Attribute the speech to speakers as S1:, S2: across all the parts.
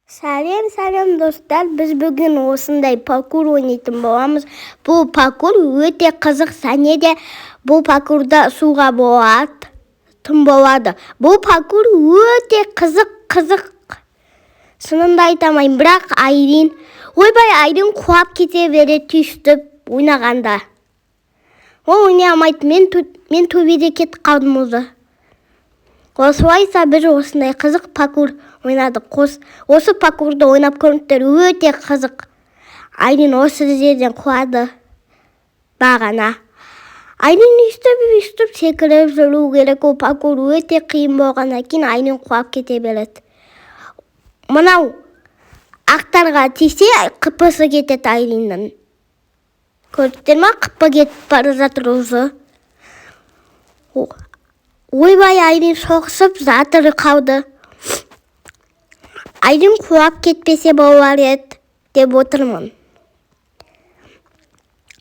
S1: Сәлем достар, біз бүгін осындай паркур ойнайтын боламыз. Бұл паркур өте қызық, және де бұл паркурда суға болады, тым болады. Бұл паркур өте қызық. Шынымды айтамайын, бірақ Айрин құлап кете береді түйістіп ойнағанда. Ол ойнай алмайды, мен төбеде кетіп қалдым өзі. Осылайша біз осындай қызық паркур ойнадық. Осы паркурды ойнап көріңіздер, өте қызық. Айрин осы жерден құлады бағана. Айрин үстіп секіріп жүру керек. Ол паркур өте қиын болғаннан кейін Айрин құлап кете береді. Мынау ақтарға тисе, қыпысы кетеді Айриннің. Көрдіңдер ма? Қыпы кетіп бара жатыр өзі. Ойбай, Айрин соғысып жатыр қалды. Айрин құлап кетпесе болар еді деп отырмын.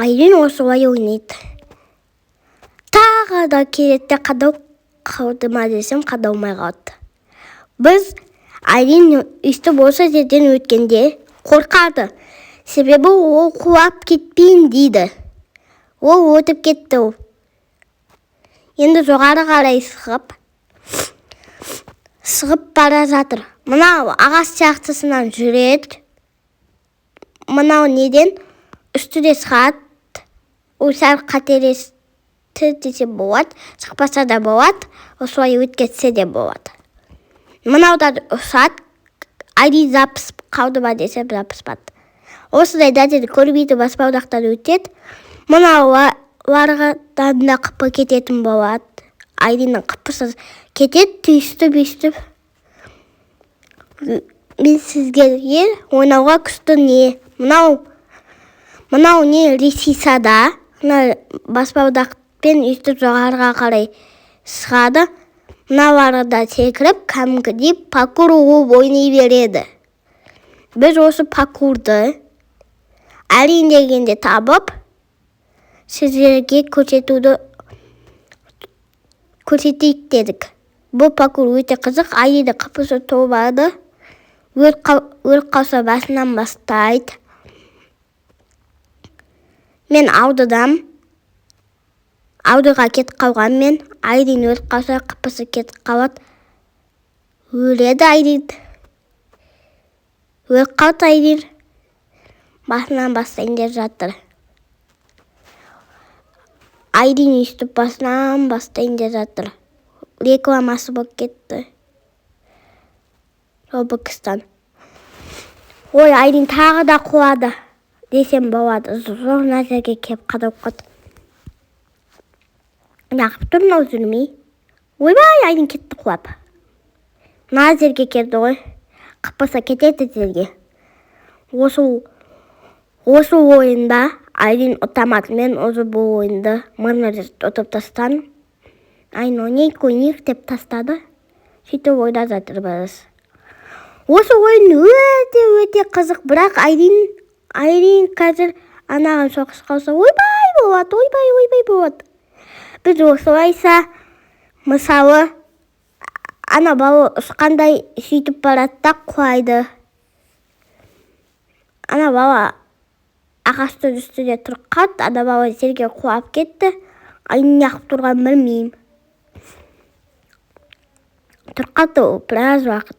S1: Айрин осылай ойнайды. Тағы да келеді, қадау қалды ма десем, қадалмай қалды. Біз Айрин үстіп осы жерден өткенде қорқады. Себебі ол құлап кетпейін дейді. Ол өтіп кетті. Енді жоғары қарай шығып бара жатыр. Мынау ағаш сияқтысынан жүреді. Мынау неден үстіде шығады. Ол сәл қателесті десе болады, шықпаса да болады, осылай өткетсе де болады. Мынаудан ұшады, Айрин запысып қалды ма десе запыспады. Осындай дәдеді көрмейді баспалдақтан өтеді. Мынаулардан да қыпы кететін болады. Айриннің қыпысы кетеді, түйістіп. Мен сізге ойнауға күшті не? Мынау не ресисада, баспалдақпен үстіп жоғарға қарай шығады. Мынауларда секіріп, кәдімгідей паркур ойнай береді. Біз осы паркурды Айрин дегенде табып, сіздерге көрсетейік дедік. Бұл паркур өте қызық. Айринді қыпысы тобады. Өрт қалса басынан бастайды. Мен аудыға кетіп қалғанмен, Айрин өрт қалса қыпысы кетіп қалады. Өледі Айрин. Өрт қалды Айрин. Басынан бастайын деп жатыр. Айрин үстіп басынан бастайын деп жатыр. Рекламасы болып кетті. Робокстан. Ой, Айрин тағы да құлады десем болады. Зор нәрсеге кеп қадалып қалды. Неғып тұр мынау жүрмей? Ойбай, Айрин кетті құлап. Мына жерге келді ғой. Қыпысы кетеді жерге. Осы ойында Айрин ұтамады. Мен өзі бұл ойынды ұтып тастадым. Ойнайық деп тастады. Сөйтіп ойда жатыр біз. Осы ойын өте қызық, бірақ Айрин қазір анаған соғыс қалса, ойбай болады. Біз осылайша, мысалы, ана балы ұшқандай сөйтіп барады құлайды. Ана бала ағаштың үстінде тұрып қалды, ана бала жерге құлап кетті. Айрин неғып тұрған білмеймін. Тұрып қалды ол біраз уақыт.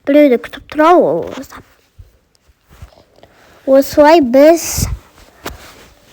S1: Біреуді күтіп тұра ол. Осылай біз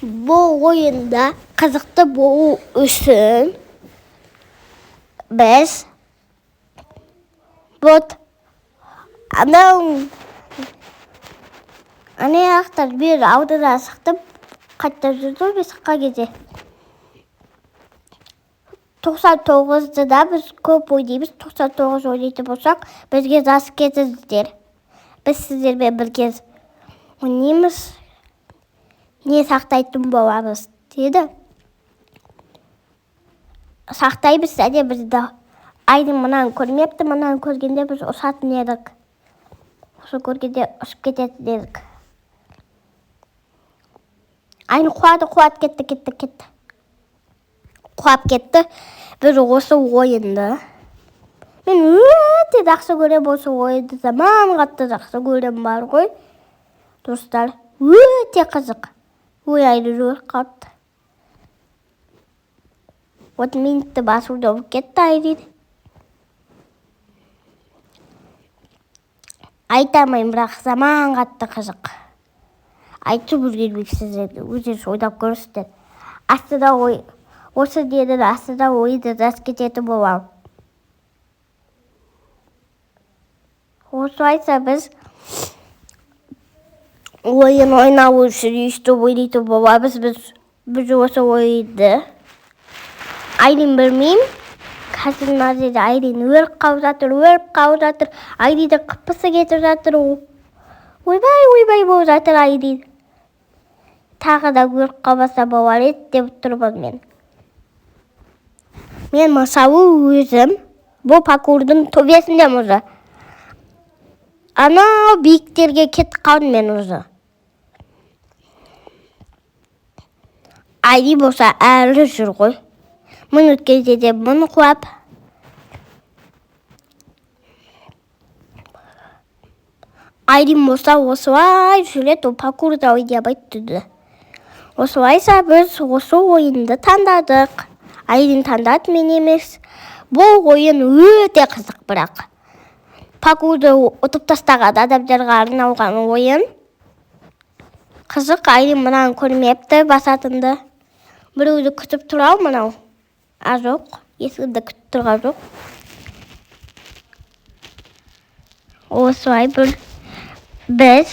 S1: бұл ойында қызықты болу үшін біз ақтар бір аудыда шықтып қайтып жүрді біз шыққа кезде. 99-ды да біз көп ойнаймыз. 99 ойнайтын болсақ, бізге жас кетіңіздер. Біз сіздермен бірге ойнаймыз. Не сақтайтын боламыз деді. Сақтаймыз, және бізді Айрин мынаны көрмепті. Мынаны көргенде біз ұшатын едік. Осы көргенде ұшып кететін едік. Айрин құлады, кетті. Құлап кетті. Біз осы ойынды Мен өте жақсы көрем осы ойынды, заман қатты жақсы көрем бар ғой. Достар, өте қызық. Ой, айлы жөр қалды. Вот минутты басуды болып кетті айриді. Айтамайым, бірақ заман қатты қызық. Айтып үлгермейік сіздерді, өздеріңіз ойнап көріңіздер. Астыда осы деді астыда ойынды жас кететін боламын. Осылайша біз ойын ойнау үшін өйстіп ойнайтын боламыз. Біз осы ойынды Айрин білмеймін. Қазір мына жерде Айрин өліп қалып жатыр. Айриннің қыпысы кетіп жатыр. Ойбай болып жатыр Айрин. Тағы да өліп қалмаса болар еді деп тұрмын мен. Мен мысалы өзім бұл паркурдың төбесіндемін уже. Анау биіктерге кетіп қалдым мен уже. Айрин болса әлі жүр ғой. Мың өткенде де мұны құлап. Айрин болса осылай жүреді, ол паркурда ойнамайды түді. Осылайша біз осы ойынды таңдадық. Айрин таңдады, мен емес. Бұл ойын өте қызық бірақ. Паркурды ұтып тастаған адамдарға арналған ойын. Қызық, Айрин мынаны көрмепті басатынды. Біреуді күтіп тұрау мынау. Жоқ, есігінде күтіп тұрған жоқ. Осылай біз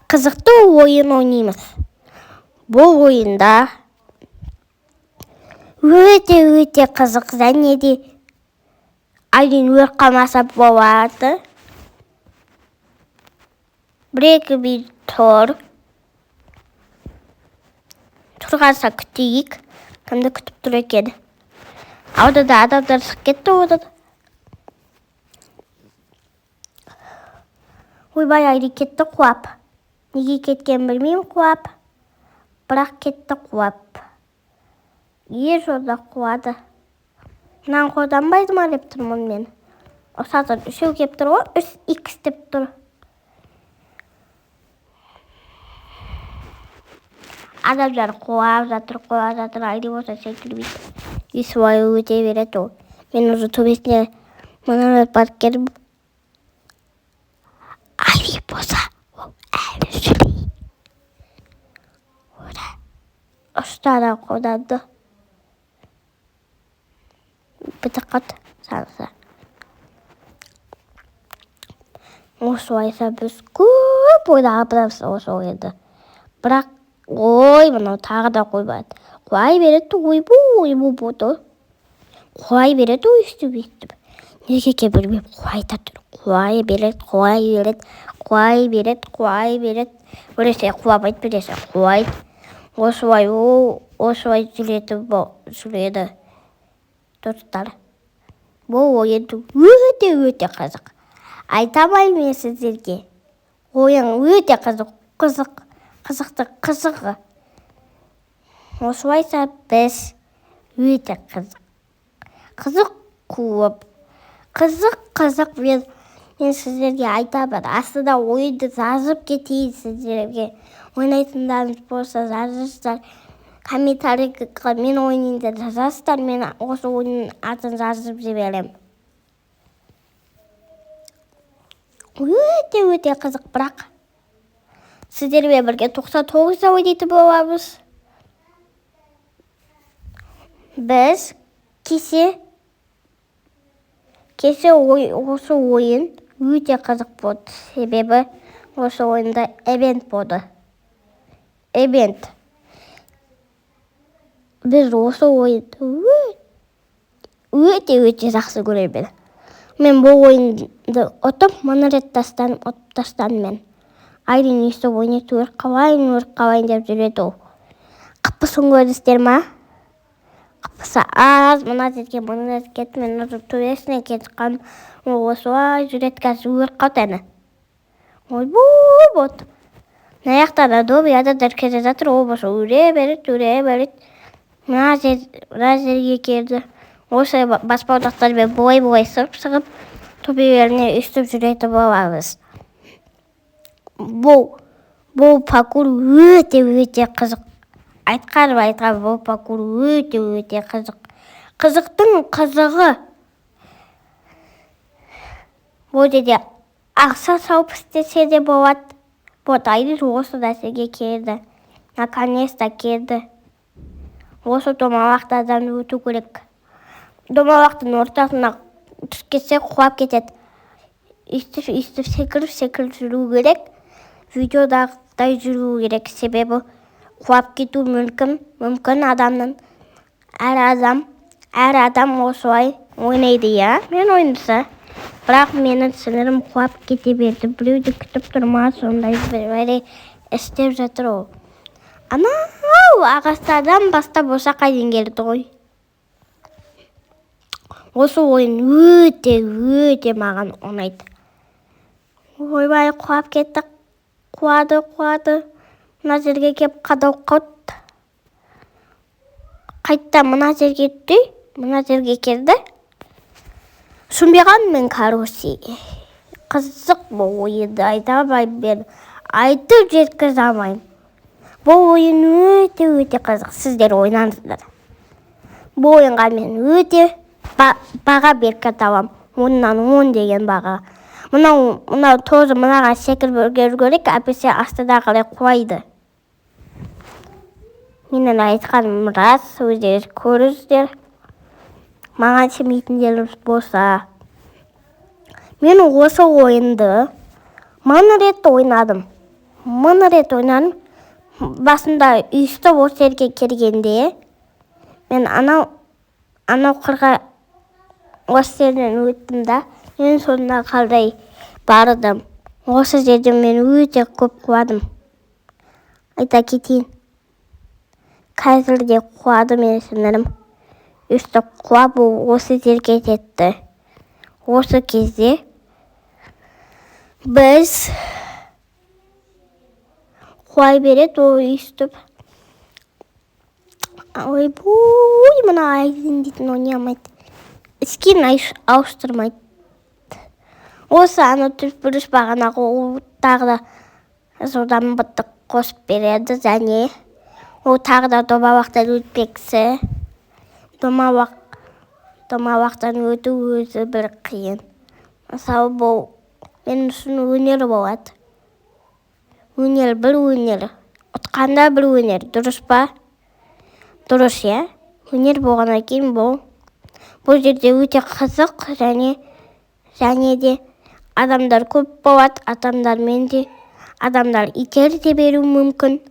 S1: қызықты ойын ойнаймыз. Бұл ойында өте қызық, және де Айрин өліп қалмаса болады. Бір-екі минут тұрғанша күтейік. Кімді күтіп тұр екен? Аудада адамдар шығып кетті одан. Ойбай, Айрин кетті құлап. Неге кеткен білмеймін құлап. Бірақ кетті құлап. Жолда құлады. Мынаны қолданбайды ма деп тұрмын мен. Осатын үшеу кеп тұр ғой, екі істеп тұр. Адамдар құлап жатыр. Айрин болса секірмейді. Есуай өте береді ол. Мен уже төбесіне мынаны барып келдім. Айрин болса ол әлі жүрейді. Ұштана қолданды. Бітіқат санса. Осылайша біз көп ойнағанбыз осы ойынды. Бірақ мынау тағы да қоймады. Қуай береді, ойбу болды. Қуай береді, өйстіп. Неге кебірмеп қуайта тұр. Қуай береді. Біресе қуамайды, біресе қуайды. Осылай жүреді. Достар, бұл ойынды өте қызық. Айтамайым мен сіздерге. Ойын өте қызығы. Осылайша біз өте қызық көп. Қызық мен сіздерге айтамын. Астына ойынды жазып кетейін сіздерге. Ойнайтындарыңыз болса жазыңыздар. Комментарийға мен ойнайынды жазасыздар. Мен осы ойынның атын жазып жіберем. Өте қызық бірақ. Сіздермен бірге 99-да ойнайтын боламыз. Біз кесе осы ойын өте қызық болды. Себебі осы ойында эвент болды. Біз осы ойынды өте жақсы көремін. Мен бұл ойынды ұтып, мұны рет тастан мен. Айрин өйстіп ойнайды, өліп қалайын деп жүреді ол. Қыппысын көрдіңіздер ма? Қыппысы аз, мұна жерге кетті, мен ұзып төбесіне кетіп қалдым. Осылай жүреді, қазір өліп қалды әні. Ойбу болды. Аяқтан доп адамдар келе жатыр, ол болса үре береді. Мына жерге келді. осы баспалдақтармен бой шығып төбелеріне үстіп жүретін боламыз. Бұл паркур өте қызық. Айтқан бұл паркур өте қызық. Қызықтың қызығы бұл жерде ақша сауып істесе де болады. Вот Айрис осы нәрсеге келді. Наконец-то келді. Осы домалақтардан өту керек. Домалақтың ортасына түскесе құлап кетеді. Үстіп секіріп жүру керек. Видеодағыдай жүру керек. Себебі құлап кету мүмкін адамның. Әр адам осылай ойнайды, я? Мен ойнаса. Бірақ менің сіңірім құлап кете берді. Біреуді күтіп тұрма, сондай бір істеп жатыр ол. Анау ағастардан бастап осаққа дейін келді ғой. Осы ойын өте маған ұнайды. Ойбай, құлап кетті. Құлады. Мына жерге кеп қадау қауды. Қайтта мына жерге түсті. Мына жерге келді. Шумбеған мен короче. Қызық бұл ойынды айтып жеткізе алмаймын. Бұл ойын өте қызық. Сіздер ойнаңыздар. Бұл ойынға мен өте баға беріп аламын. 10-нан 10 деген баға. Мынау тоже мынаға секіріп жүру керек, әпесе астыда қалай құлайды. Менің айтқаным рас, өздеріңіз көріңіздер. Маған сенбейтіндеріңіз болса. Мен осы ойынды мың рет ойнадым. Басында үстіп осы жерге келгенде, мен анау қырға осы жерден өттім да, мен сонына қалдай бардым. Осы жерде мен өте көп құладым. Айта кетейін. Қазірде құлады мен сіңірім. Үсті құлап осы жерге жетті. Осы кезде біз құлай береді, ол үстіп. Ойбой, мына айдын дейтін ойнай алмайды. Іскен ауыстырмайды. Осы түпіріш бағанағы тағы да содан бұттық қосып береді, және ол тағы да домалақтан өтпексі. Домалақтан өту өзі бір қиын. Мысалы, бұл мен үшін өнер болады. Бір өнер. Ұтқанда бір өнер. Дұрыс па? Дұрыс, я? Өнер болғаннан кейін бұл жерде өте қызық, және де адамдар көп болады. Адамдар итер де беру мүмкін.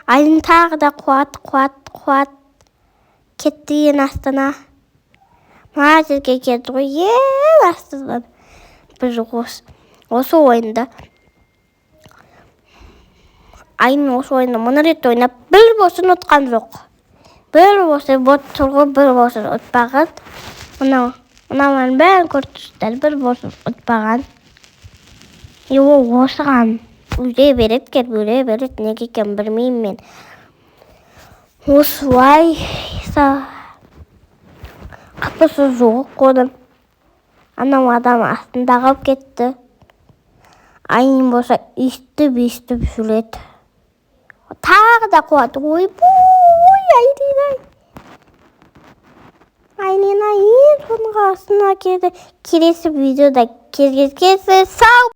S1: Айын тағы да құлат. Кетті ең астына. Мына жерге кетті ғой, ең астынан. Біз осы ойында мұны рет ойнап, бір босын ұтқан жоқ. Бір босын бот тұрғы, бір босын ұтпаған. Мынауын бәрін көртістер, бір босын ұтпаған. Ол осыған үре берет, неге екен білмеймін мен. Осылай қапысы жоқ қодым. Анау адам астында қалып кетті. Айын болса үстіп жүреді. Тағы да құлады. Айнина ең соңғы астына келді. Келесі видеода кездескенше сау